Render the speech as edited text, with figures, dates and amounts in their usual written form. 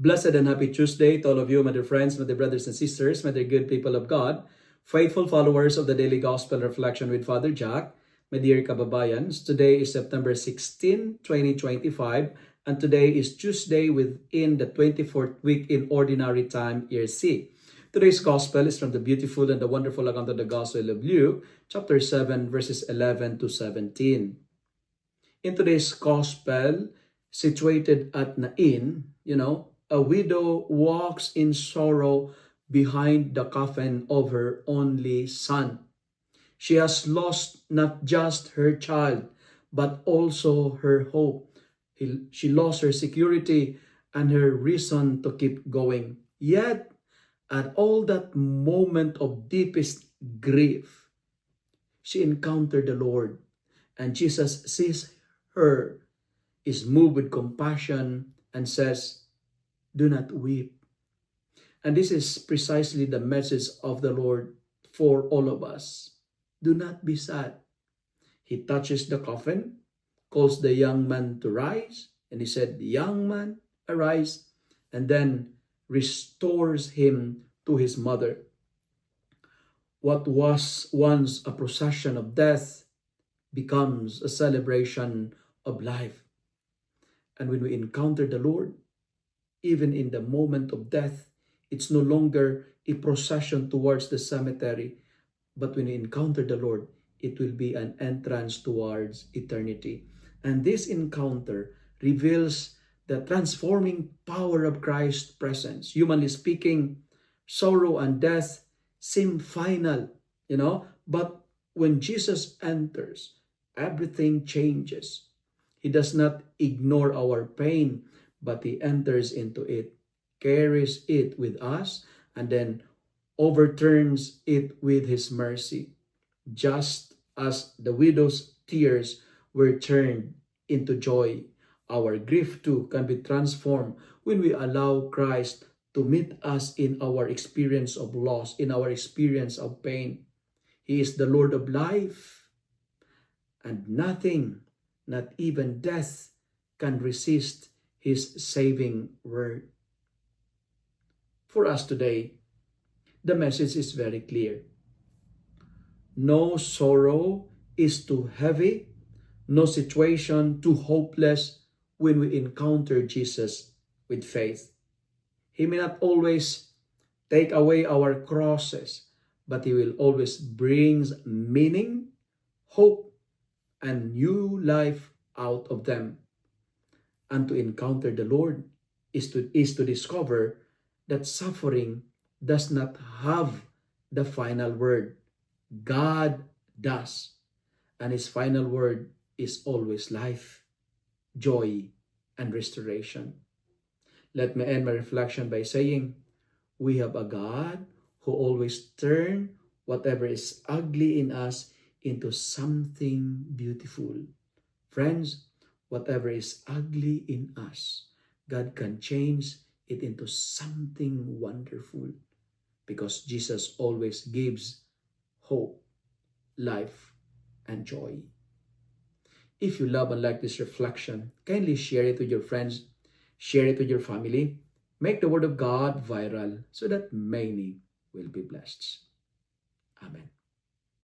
Blessed and happy Tuesday to all of you, my dear friends, my dear brothers and sisters, my dear good people of God, faithful followers of the Daily Gospel Reflection with Father Jack, my dear kababayans. Today is September 16, 2025, and today is Tuesday within the 24th week in Ordinary Time, Year C. Today's Gospel is from the beautiful and the wonderful account of the Gospel of Luke, chapter 7, verses 11 to 17. In today's Gospel, situated at Nain, a widow walks in sorrow behind the coffin of her only son. She has lost not just her child, but also her hope. She lost her security and her reason to keep going. Yet, at all that moment of deepest grief, she encountered the Lord, and Jesus sees her, is moved with compassion, and says, "Do not weep." And this is precisely the message of the Lord for all of us. Do not be sad. He touches the coffin, calls the young man to rise, and he said, "Young man, arise," and then restores him to his mother. What was once a procession of death becomes a celebration of life. And when we encounter the Lord, even in the moment of death, it's no longer a procession towards the cemetery, but when we encounter the Lord, it will be an entrance towards eternity. And this encounter reveals the transforming power of Christ's presence. Humanly speaking, sorrow and death seem final, but when Jesus enters, everything changes. He does not ignore our pain, but he enters into it, carries it with us, and then overturns it with his mercy. Just as the widow's tears were turned into joy, our grief too can be transformed when we allow Christ to meet us in our experience of loss, in our experience of pain. He is the Lord of life, and nothing, not even death, can resist His saving word. For us today, the message is very clear. No sorrow is too heavy, no situation too hopeless when we encounter Jesus with faith. He may not always take away our crosses, but He will always bring meaning, hope, and new life out of them. And to encounter the Lord is to discover that suffering does not have the final word. God does. And His final word is always life, joy, and restoration. Let me end my reflection by saying, we have a God who always turns whatever is ugly in us into something beautiful. Friends, whatever is ugly in us, God can change it into something wonderful, because Jesus always gives hope, life, and joy. If you love and like this reflection, kindly share it with your friends, share it with your family, make the Word of God viral so that many will be blessed. Amen.